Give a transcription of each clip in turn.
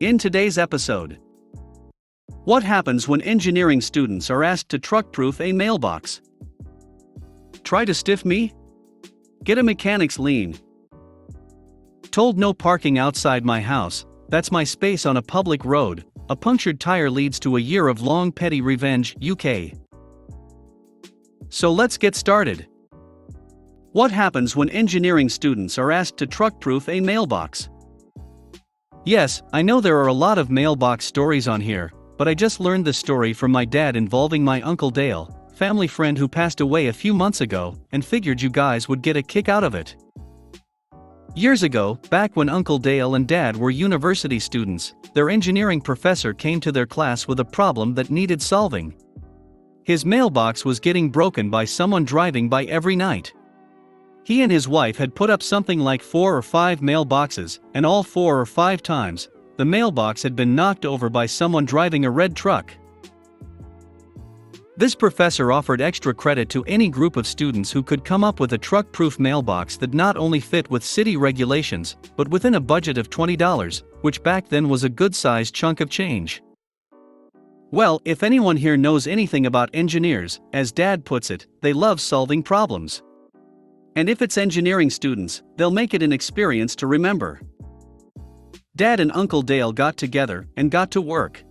In today's episode, what happens when engineering students are asked to truck-proof a mailbox? Try to stiff me? Get a mechanic's lien. Told no parking outside my house, that's my space on a public road, a punctured tire leads to a year of long petty revenge, UK. So let's get started. What happens when engineering students are asked to truck-proof a mailbox? Yes, I know there are a lot of mailbox stories on here, but I just learned this story from my dad involving my Uncle Dale, family friend who passed away a few months ago, and figured you guys would get a kick out of it. Years ago, back when Uncle Dale and Dad were university students, their engineering professor came to their class with a problem that needed solving. His mailbox was getting broken by someone driving by every night. He and his wife had put up something like 4 or 5 mailboxes, and all 4 or 5 times, the mailbox had been knocked over by someone driving a red truck. This professor offered extra credit to any group of students who could come up with a truck-proof mailbox that not only fit with city regulations, but within a budget of $20, which back then was a good-sized chunk of change. Well, if anyone here knows anything about engineers, as Dad puts it, they love solving problems. And if it's engineering students, they'll make it an experience to remember. Dad and Uncle Dale got together and got to work.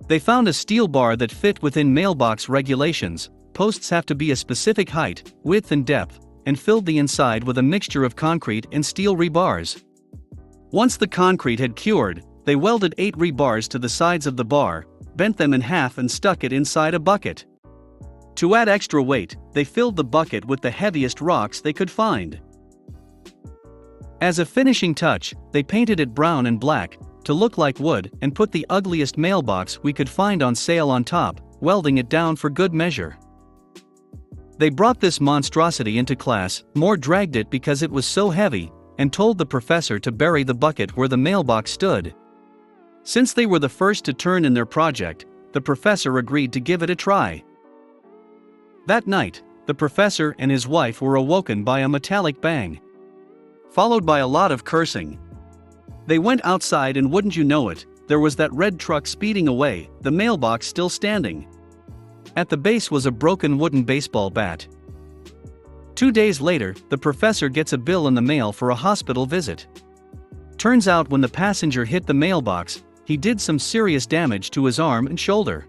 They found a steel bar that fit within mailbox regulations. Posts have to be a specific height, width and depth, and filled the inside with a mixture of concrete and steel rebars. Once the concrete had cured, they welded 8 rebars to the sides of the bar, bent them in half and stuck it inside a bucket. To add extra weight, they filled the bucket with the heaviest rocks they could find. As a finishing touch, they painted it brown and black, to look like wood, and put the ugliest mailbox we could find on sale on top, welding it down for good measure. They brought this monstrosity into class, more dragged it because it was so heavy, and told the professor to bury the bucket where the mailbox stood. Since they were the first to turn in their project, the professor agreed to give it a try. That night, the professor and his wife were awoken by a metallic bang, followed by a lot of cursing. They went outside and wouldn't you know it, there was that red truck speeding away, the mailbox still standing. At the base was a broken wooden baseball bat. 2 days later, the professor gets a bill in the mail for a hospital visit. Turns out when the passenger hit the mailbox, he did some serious damage to his arm and shoulder.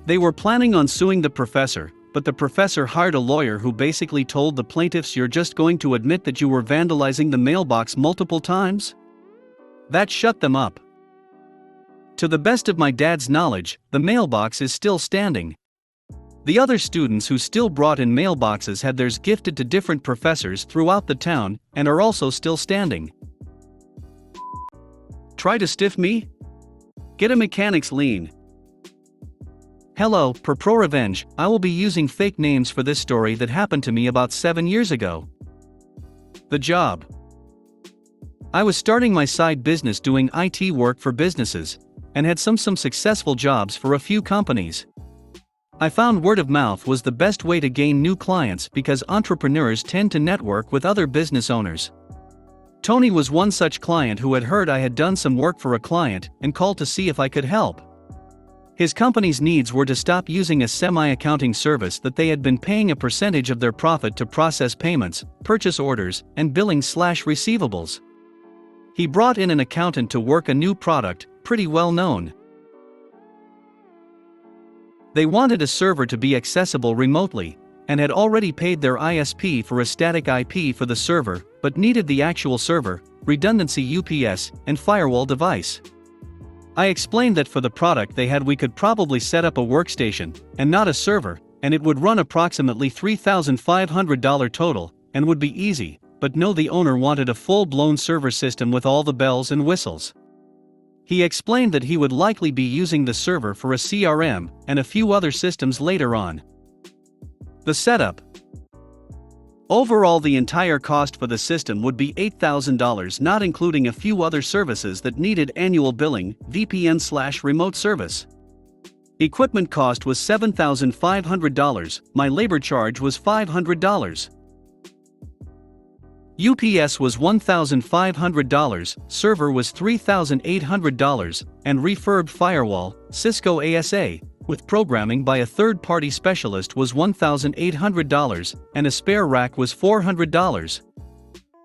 They were planning on suing the professor, but the professor hired a lawyer who basically told the plaintiffs, "You're just going to admit that you were vandalizing the mailbox multiple times?" That shut them up. To the best of my dad's knowledge, the mailbox is still standing. The other students who still brought in mailboxes had theirs gifted to different professors throughout the town, and are also still standing. Try to stiff me? Get a mechanic's lien. Hello, ProRevenge. I will be using fake names for this story that happened to me about 7 years ago. The job. I was starting my side business doing IT work for businesses, and had some successful jobs for a few companies. I found word of mouth was the best way to gain new clients because entrepreneurs tend to network with other business owners. Tony was one such client who had heard I had done some work for a client and called to see if I could help. His company's needs were to stop using a semi-accounting service that they had been paying a percentage of their profit to process payments, purchase orders, and billing/receivables. He brought in an accountant to work a new product, pretty well known. They wanted a server to be accessible remotely, and had already paid their ISP for a static IP for the server, but needed the actual server, redundancy UPS, and firewall device. I explained that for the product they had we could probably set up a workstation, and not a server, and it would run approximately $3,500 total, and would be easy, but no, the owner wanted a full-blown server system with all the bells and whistles. He explained that he would likely be using the server for a CRM, and a few other systems later on. The setup. Overall, the entire cost for the system would be $8,000, not including a few other services that needed annual billing, VPN/remote service. Equipment cost was $7,500, my labor charge was $500. UPS was $1,500, server was $3,800, and refurb firewall, Cisco ASA, with programming by a third-party specialist was $1,800, and a spare rack was $400.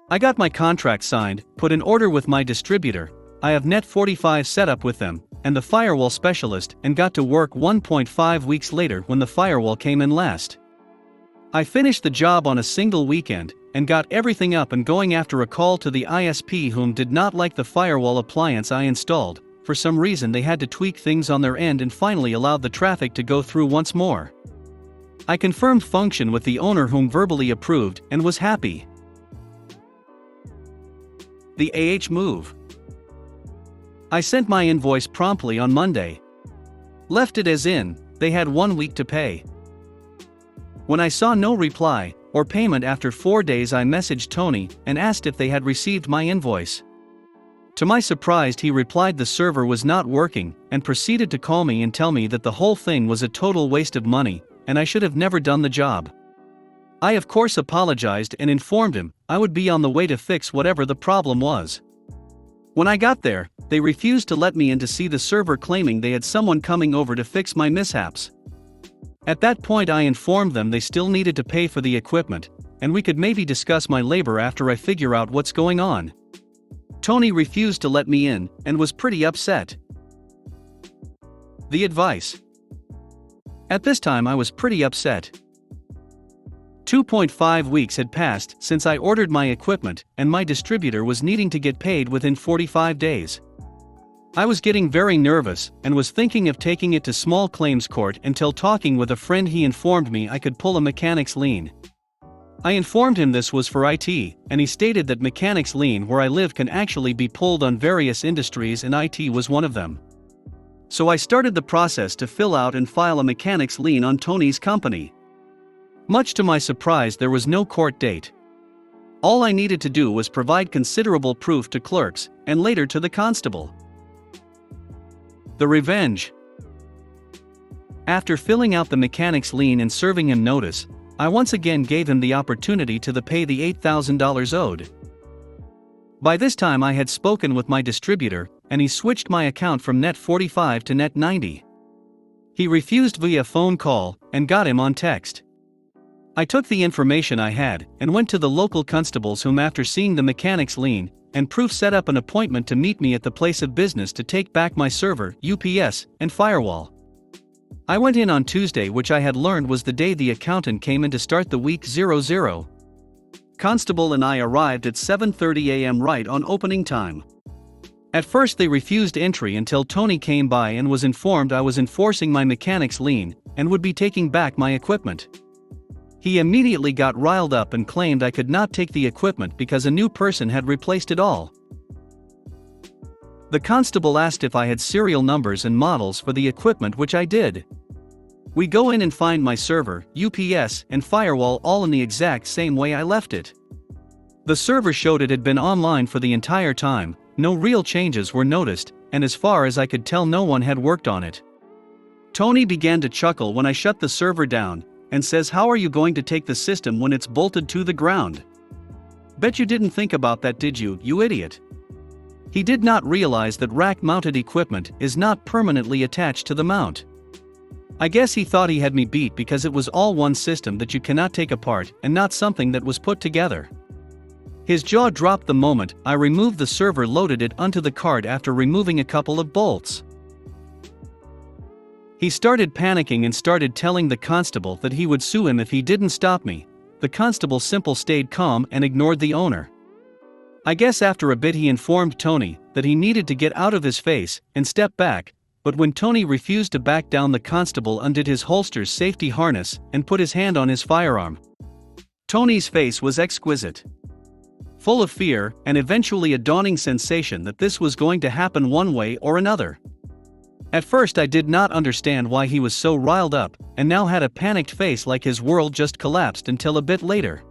I got my contract signed, put an order with my distributor, I have Net 45 set up with them, and the firewall specialist, and got to work 1.5 weeks later when the firewall came in last. I finished the job on a single weekend, and got everything up and going after a call to the ISP whom did not like the firewall appliance I installed. For some reason they had to tweak things on their end and finally allowed the traffic to go through once more. I confirmed function with the owner whom verbally approved and was happy. The move. I sent my invoice promptly on Monday. Left it as in, they had 1 week to pay. When I saw no reply, or payment after 4 days, I messaged Tony and asked if they had received my invoice. To my surprise, he replied the server was not working, and proceeded to call me and tell me that the whole thing was a total waste of money, and I should have never done the job. I of course apologized and informed him I would be on the way to fix whatever the problem was. When I got there, they refused to let me in to see the server, claiming they had someone coming over to fix my mishaps. At that point I informed them they still needed to pay for the equipment, and we could maybe discuss my labor after I figure out what's going on. Tony refused to let me in, and was pretty upset. The advice. At this time I was pretty upset. 2.5 weeks had passed since I ordered my equipment, and my distributor was needing to get paid within 45 days. I was getting very nervous, and was thinking of taking it to small claims court until talking with a friend he informed me I could pull a mechanic's lien. I informed him this was for IT, and he stated that mechanic's lien where I live can actually be pulled on various industries, and IT was one of them. So I started the process to fill out and file a mechanic's lien on Tony's company. Much to my surprise, there was no court date. All I needed to do was provide considerable proof to clerks, and later to the constable. The revenge. After filling out the mechanic's lien and serving him notice, I once again gave him the opportunity to pay the $8,000 owed. By this time I had spoken with my distributor, and he switched my account from Net 45 to Net 90. He refused via phone call, and got him on text. I took the information I had, and went to the local constables, whom after seeing the mechanic's lien and proof set up an appointment to meet me at the place of business to take back my server, UPS, and firewall. I went in on Tuesday, which I had learned was the day the accountant came in to start the week 00. Constable and I arrived at 7:30 a.m. right on opening time. At first they refused entry until Tony came by and was informed I was enforcing my mechanic's lien, and would be taking back my equipment. He immediately got riled up and claimed I could not take the equipment because a new person had replaced it all. The constable asked if I had serial numbers and models for the equipment, which I did. We go in and find my server, UPS, and firewall all in the exact same way I left it. The server showed it had been online for the entire time, no real changes were noticed, and as far as I could tell no one had worked on it. Tony began to chuckle when I shut the server down, and says, "How are you going to take the system when it's bolted to the ground? Bet you didn't think about that, did you, you idiot?" He did not realize that rack-mounted equipment is not permanently attached to the mount. I guess he thought he had me beat because it was all one system that you cannot take apart and not something that was put together. His jaw dropped the moment I removed the server, loaded it onto the cart after removing a couple of bolts. He started panicking and started telling the constable that he would sue him if he didn't stop me. The constable simply stayed calm and ignored the owner. I guess after a bit he informed Tony that he needed to get out of his face and step back, but when Tony refused to back down, the constable undid his holster's safety harness and put his hand on his firearm. Tony's face was exquisite. Full of fear and eventually a dawning sensation that this was going to happen one way or another. At first I did not understand why he was so riled up, and now had a panicked face like his world just collapsed, until a bit later.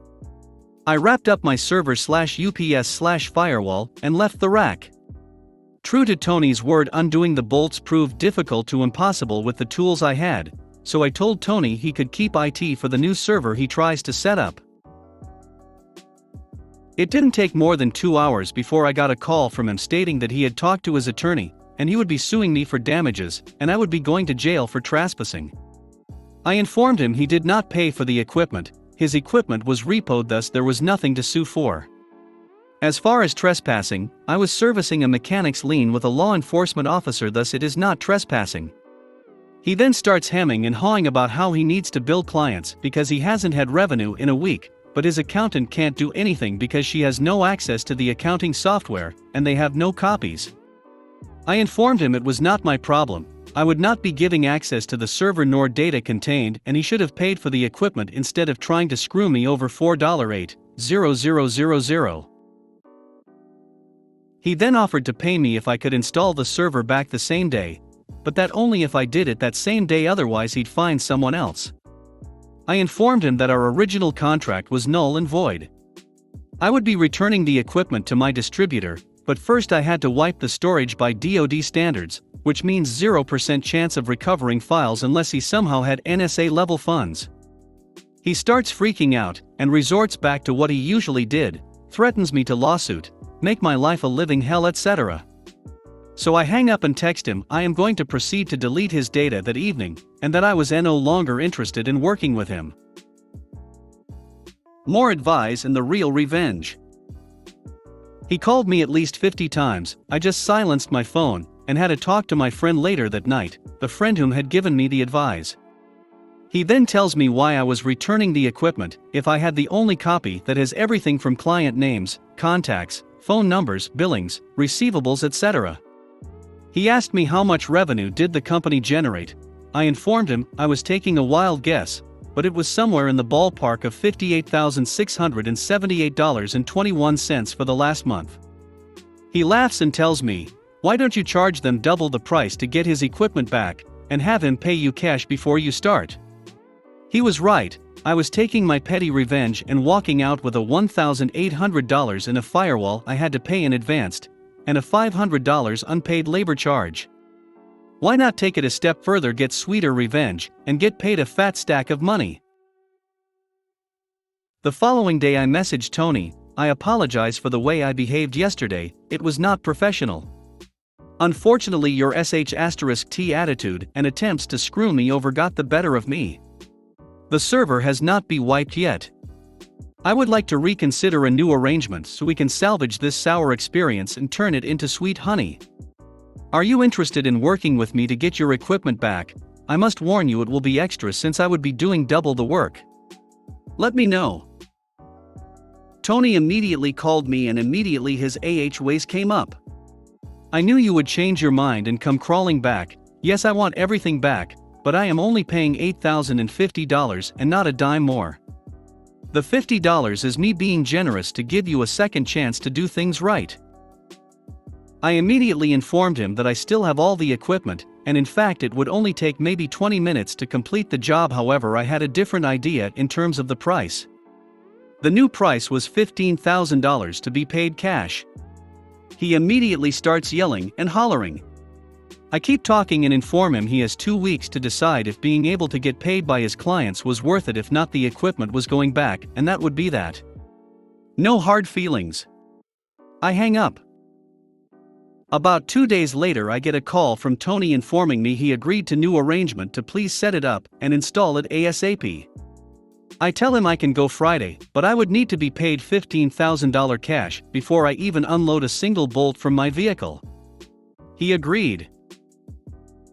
I wrapped up my server/UPS/firewall and left the rack. True to Tony's word, undoing the bolts proved difficult to impossible with the tools I had, so I told Tony he could keep IT for the new server he tries to set up. It didn't take more than 2 hours before I got a call from him stating that he had talked to his attorney, and he would be suing me for damages, and I would be going to jail for trespassing. I informed him he did not pay for the equipment, his equipment was repoed, thus there was nothing to sue for. As far as trespassing, I was servicing a mechanic's lien with a law enforcement officer, thus it is not trespassing. He then starts hemming and hawing about how he needs to bill clients because he hasn't had revenue in a week, but his accountant can't do anything because she has no access to the accounting software, and they have no copies. I informed him it was not my problem, I would not be giving access to the server nor data contained, and he should have paid for the equipment instead of trying to screw me over $4,800,000. He then offered to pay me if I could install the server back the same day, but that only if I did it that same day, otherwise he'd find someone else. I informed him that our original contract was null and void. I would be returning the equipment to my distributor, but first I had to wipe the storage by DoD standards, which means 0% chance of recovering files unless he somehow had NSA level funds. He starts freaking out, and resorts back to what he usually did, threatens me to lawsuit, make my life a living hell, etc. So I hang up and text him I am going to proceed to delete his data that evening, and that I was no longer interested in working with him. More advice and the real revenge. He called me at least 50 times, I just silenced my phone, and had a talk to my friend later that night, the friend whom had given me the advice. He then tells me why I was returning the equipment, if I had the only copy that has everything from client names, contacts, phone numbers, billings, receivables, etc. He asked me how much revenue did the company generate. I informed him I was taking a wild guess, but it was somewhere in the ballpark of $58,678.21 for the last month. He laughs and tells me, why don't you charge them double the price to get his equipment back, and have him pay you cash before you start? He was right, I was taking my petty revenge and walking out with a $1,800 in a firewall I had to pay in advance, and a $500 unpaid labor charge. Why not take it a step further, get sweeter revenge, and get paid a fat stack of money? The following day I messaged Tony, I apologize for the way I behaved yesterday, it was not professional. Unfortunately your sh*t attitude and attempts to screw me over got the better of me. The server has not been wiped yet. I would like to reconsider a new arrangement so we can salvage this sour experience and turn it into sweet honey. Are you interested in working with me to get your equipment back? I must warn you it will be extra since I would be doing double the work. Let me know. Tony immediately called me and immediately his ways came up. I knew you would change your mind and come crawling back. Yes, I want everything back, but I am only paying $8,050 and not a dime more. The $50 is me being generous to give you a second chance to do things right. I immediately informed him that I still have all the equipment, and in fact it would only take maybe 20 minutes to complete the job. However, I had a different idea in terms of the price. The new price was $15,000 to be paid cash. He immediately starts yelling and hollering. I keep talking and inform him he has 2 weeks to decide if being able to get paid by his clients was worth it, if not the equipment was going back, and that would be that. No hard feelings. I hang up. About 2 days later I get a call from Tony informing me he agreed to new arrangement to please set it up and install it ASAP. I tell him I can go Friday, but I would need to be paid $15,000 cash before I even unload a single bolt from my vehicle. He agreed.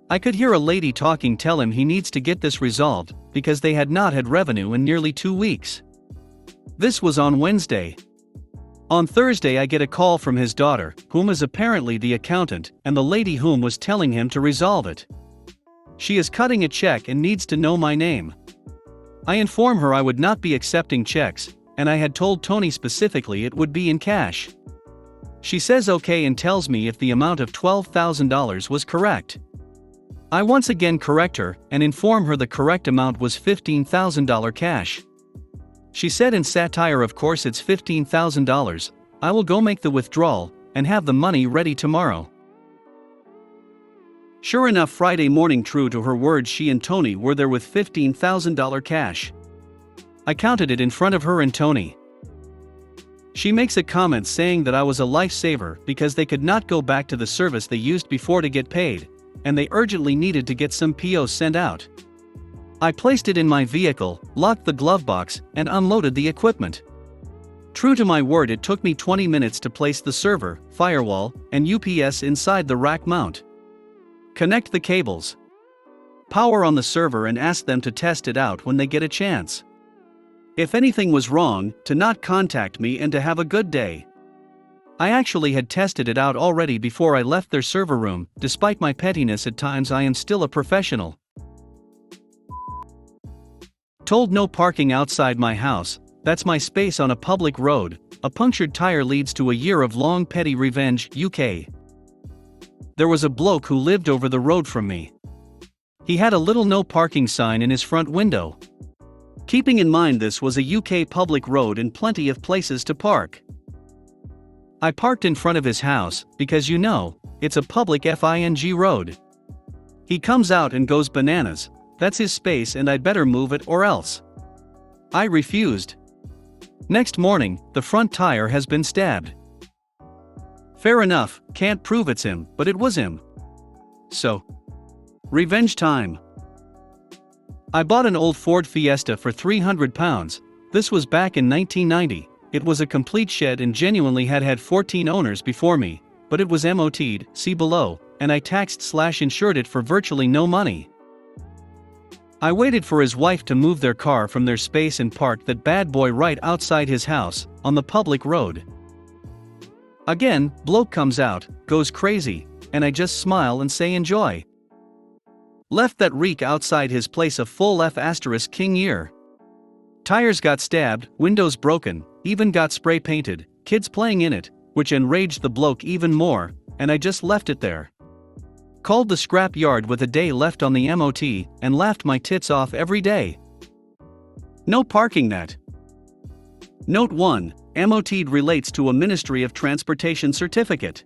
I could hear a lady talking tell him he needs to get this resolved because they had not had revenue in nearly 2 weeks. This was on Wednesday. On Thursday I get a call from his daughter, whom is apparently the accountant, and the lady whom was telling him to resolve it. She is cutting a check and needs to know my name. I inform her I would not be accepting checks, and I had told Tony specifically it would be in cash. She says okay and tells me if the amount of $12,000 was correct. I once again correct her and inform her the correct amount was $15,000 cash. She said in satire, of course it's $15,000, I will go make the withdrawal and have the money ready tomorrow. Sure enough, Friday morning, true to her words, she and Tony were there with $15,000 cash. I counted it in front of her and Tony. She makes a comment saying that I was a lifesaver because they could not go back to the service they used before to get paid, and they urgently needed to get some POs sent out. I placed it in my vehicle, locked the glove box, and unloaded the equipment. True to my word, it took me 20 minutes to place the server, firewall, and UPS inside the rack mount. Connect the cables. Power on the server and ask them to test it out when they get a chance. If anything was wrong, to not contact me and to have a good day. I actually had tested it out already before I left their server room. Despite my pettiness at times, I am still a professional. Told no parking outside my house. That's my space on a public road. A punctured tire leads to a year of long petty revenge, UK. There was a bloke who lived over the road from me. He had a little no parking sign in his front window. Keeping in mind this was a UK public road and plenty of places to park. I parked in front of his house, because it's a public FING road. He comes out and goes bananas. That's his space and I'd better move it or else. I refused. Next morning, the front tire has been stabbed. Fair enough, can't prove it's him, but it was him. So, revenge time. I bought an old Ford Fiesta for £300. This was back in 1990. It was a complete shed and genuinely had 14 owners before me, but it was MOT'd, see below, and I taxed/insured it for virtually no money. I waited for his wife to move their car from their space and parked that bad boy right outside his house, on the public road. Again, bloke comes out, goes crazy, and I just smile and say enjoy. Left that reek outside his place a full F***ing year. Tires got stabbed, windows broken, even got spray painted, kids playing in it, which enraged the bloke even more, and I just left it there. Called the scrap yard with a day left on the MOT, and laughed my tits off every day. No parking that. Note 1, MOT'd relates to a Ministry of Transportation certificate.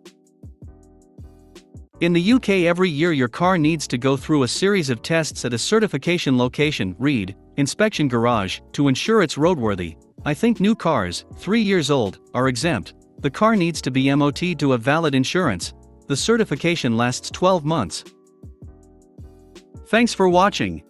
In the UK every year your car needs to go through a series of tests at a certification location, read, inspection garage, to ensure it's roadworthy. I think new cars, 3 years old, are exempt. The car needs to be MOT'd to have valid insurance. The certification lasts 12 months. Thanks for watching.